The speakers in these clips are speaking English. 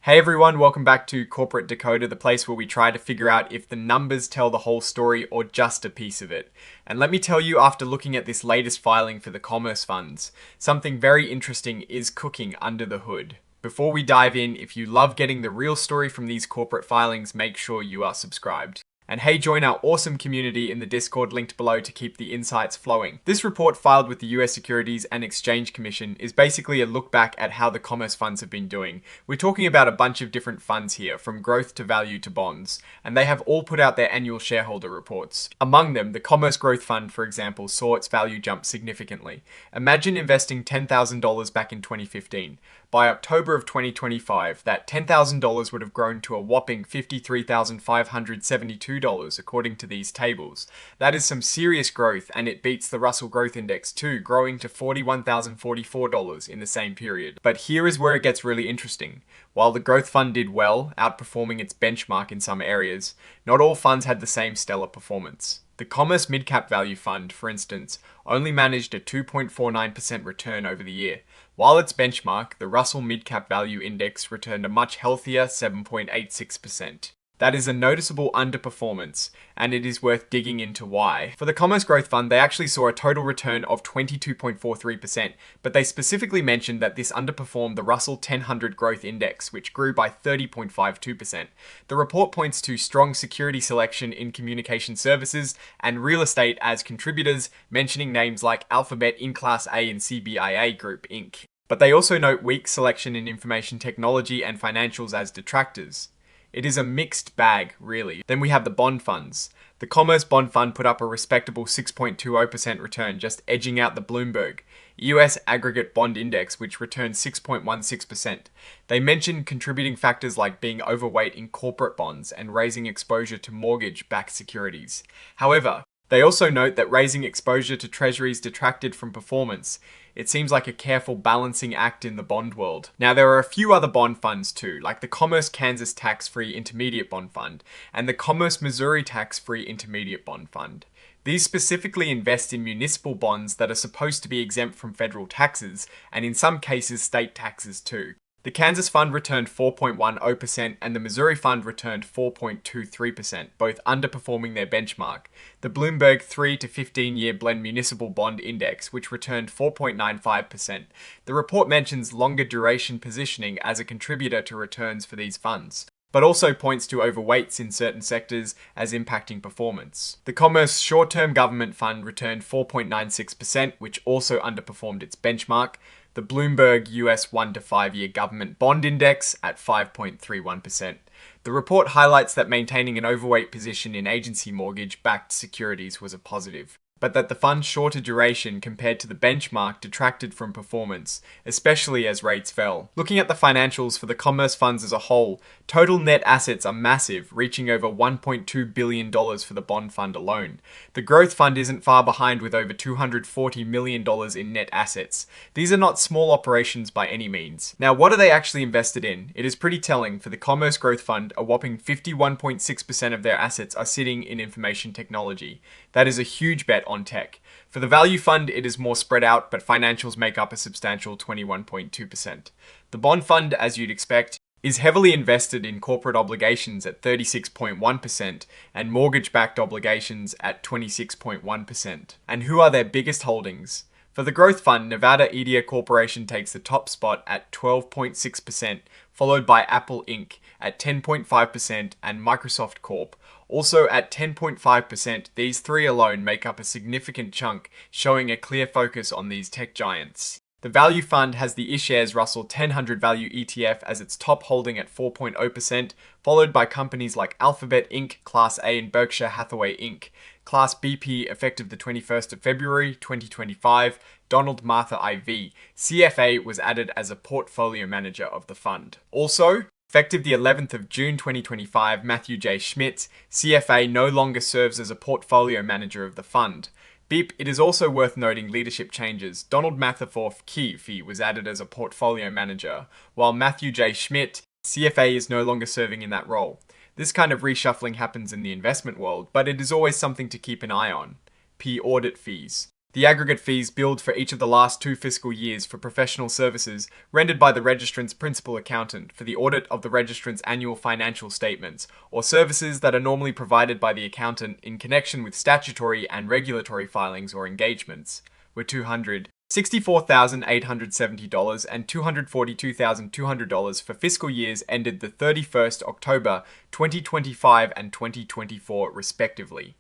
Hey everyone, welcome back to Corporate Decoder, the place where we try to figure out if the numbers tell the whole story or just a piece of it. And let me tell you, after looking at this latest filing for the commerce funds, something very interesting is cooking under the hood. Before we dive in, if you love getting the real story from these corporate filings, make sure you are subscribed. And hey, join our awesome community in the Discord linked below to keep the insights flowing. This report filed with the US Securities and Exchange Commission is basically a look back at how the commerce funds have been doing. We're talking about a bunch of different funds here, from growth to value to bonds, and they have all put out their annual shareholder reports. Among them, the Commerce Growth Fund, for example, saw its value jump significantly. Imagine investing $10,000 back in 2015. By October of 2025, that $10,000 would have grown to a whopping $53,572 according to these tables. That is some serious growth, and it beats the Russell Growth Index too, growing to $41,044 in the same period. But here is where it gets really interesting. While the Growth Fund did well, outperforming its benchmark in some areas, not all funds had the same stellar performance. The Commerce Midcap Value Fund, for instance, only managed a 2.49% return over the year, while its benchmark, the Russell Midcap Value Index, returned a much healthier 7.86%. That is a noticeable underperformance, and it is worth digging into why. For the Commerce Growth Fund, they actually saw a total return of 22.43%, but they specifically mentioned that this underperformed the Russell 1000 Growth Index, which grew by 30.52%. The report points to strong security selection in communication services and real estate as contributors, mentioning names like Alphabet in Class A and CBIA Group Inc. But they also note weak selection in information technology and financials as detractors. It is a mixed bag, really. Then we have the bond funds. The Commerce Bond Fund put up a respectable 6.20% return, just edging out the Bloomberg US Aggregate Bond Index, which returned 6.16%. They mentioned contributing factors like being overweight in corporate bonds and raising exposure to mortgage-backed securities. However, they also note that raising exposure to treasuries detracted from performance. It seems like a careful balancing act in the bond world. Now, there are a few other bond funds too, like the Commerce Kansas Tax-Free Intermediate Bond Fund and the Commerce Missouri Tax-Free Intermediate Bond Fund. These specifically invest in municipal bonds that are supposed to be exempt from federal taxes, and in some cases state taxes too. The Kansas Fund returned 4.10% and the Missouri Fund returned 4.23%, both underperforming their benchmark, the Bloomberg 3 to 15 year blend municipal bond index, which returned 4.95%. The report mentions longer duration positioning as a contributor to returns for these funds, but also points to overweights in certain sectors as impacting performance. The Commerce Short-Term Government Fund returned 4.96%, which also underperformed its benchmark. The Bloomberg US 1 to 5 year government bond index at 5.31%. The report highlights that maintaining an overweight position in agency mortgage-backed securities was a positive, but that the fund's shorter duration compared to the benchmark detracted from performance, especially as rates fell. Looking at the financials for the commerce funds as a whole, total net assets are massive, reaching over $1.2 billion for the bond fund alone. The growth fund isn't far behind with over $240 million in net assets. These are not small operations by any means. Now, what are they actually invested in? It is pretty telling. For the Commerce Growth Fund, a whopping 51.6% of their assets are sitting in information technology. That is a huge bet on tech. For the Value Fund, it is more spread out, but financials make up a substantial 21.2%. The Bond Fund, as you'd expect, is heavily invested in corporate obligations at 36.1% and mortgage-backed obligations at 26.1%. And who are their biggest holdings? For the Growth Fund, Nevada Edia Corporation takes the top spot at 12.6%, followed by Apple Inc. at 10.5% and Microsoft Corp. also at 10.5%. These three alone make up a significant chunk, showing a clear focus on these tech giants. The Value Fund has the iShares Russell 1000 Value ETF as its top holding at 4.0%, followed by companies like Alphabet Inc., Class A, and Berkshire Hathaway Inc. Class BP, effective the 21st of February 2025, Donald Martha IV. CFA was added as a portfolio manager of the fund. Also, effective the 11th of June 2025, Matthew J. Schmidt, CFA, no longer serves as a portfolio manager of the fund. Beep, it is also worth noting leadership changes. Donald Matherforth Keefe was added as a portfolio manager, while Matthew J. Schmidt, CFA, is no longer serving in that role. This kind of reshuffling happens in the investment world, but it is always something to keep an eye on. P. Audit fees. The aggregate fees billed for each of the last 2 fiscal years for professional services rendered by the registrant's principal accountant for the audit of the registrant's annual financial statements, or services that are normally provided by the accountant in connection with statutory and regulatory filings or engagements, were $264,870 and $242,200 for fiscal years ended the 31st October 2025 and 2024 respectively.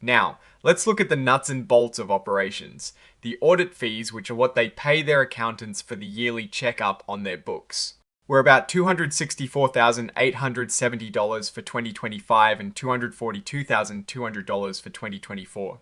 Now, let's look at the nuts and bolts of operations. The audit fees, which are what they pay their accountants for the yearly checkup on their books, were about $264,870 for 2025 and $242,200 for 2024.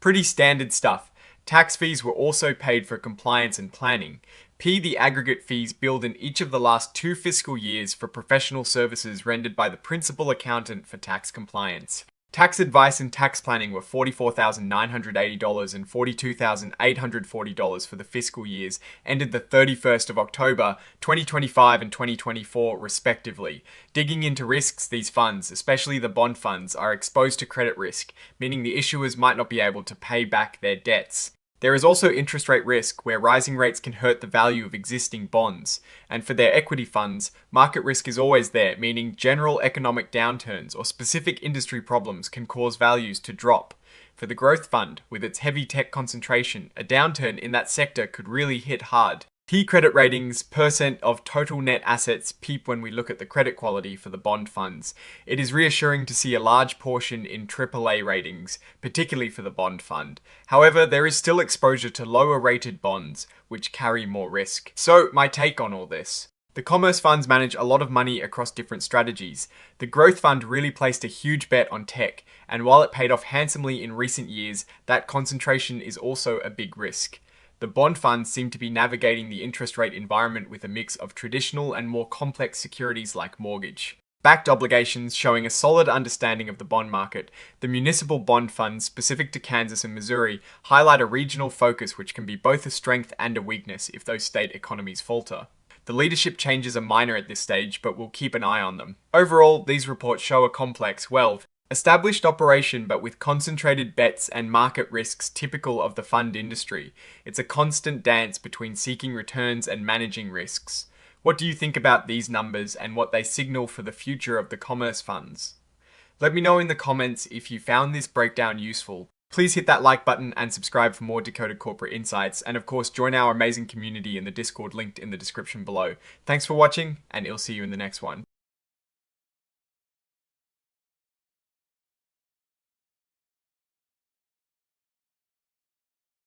Pretty standard stuff. Tax fees were also paid for compliance and planning. P. The aggregate fees billed in each of the last 2 fiscal years for professional services rendered by the principal accountant for tax compliance. Tax advice and tax planning were $44,980 and $42,840 for the fiscal years ended the 31st of October 2025 and 2024 respectively. Digging into risks, these funds, especially the bond funds, are exposed to credit risk, meaning the issuers might not be able to pay back their debts. There is also interest rate risk, where rising rates can hurt the value of existing bonds. And for their equity funds, market risk is always there, meaning general economic downturns or specific industry problems can cause values to drop. For the growth fund, with its heavy tech concentration, a downturn in that sector could really hit hard. Key credit ratings, percent of total net assets, peep when we look at the credit quality for the bond funds. It is reassuring to see a large portion in AAA ratings, particularly for the bond fund. However, there is still exposure to lower rated bonds, which carry more risk. So, my take on all this. The commerce funds manage a lot of money across different strategies. The growth fund really placed a huge bet on tech, and while it paid off handsomely in recent years, that concentration is also a big risk. The bond funds seem to be navigating the interest rate environment with a mix of traditional and more complex securities like mortgage. Backed obligations showing a solid understanding of the bond market, the municipal bond funds specific to Kansas and Missouri highlight a regional focus which can be both a strength and a weakness if those state economies falter. The leadership changes are minor at this stage, but we'll keep an eye on them. Overall, these reports show a complex, established operation but with concentrated bets and market risks typical of the fund industry. It's a constant dance between seeking returns and managing risks. What do you think about these numbers and what they signal for the future of the commerce funds? Let me know in the comments if you found this breakdown useful. Please hit that like button and subscribe for more Decoded Corporate Insights, and of course join our amazing community in the Discord linked in the description below. Thanks for watching, and I'll see you in the next one.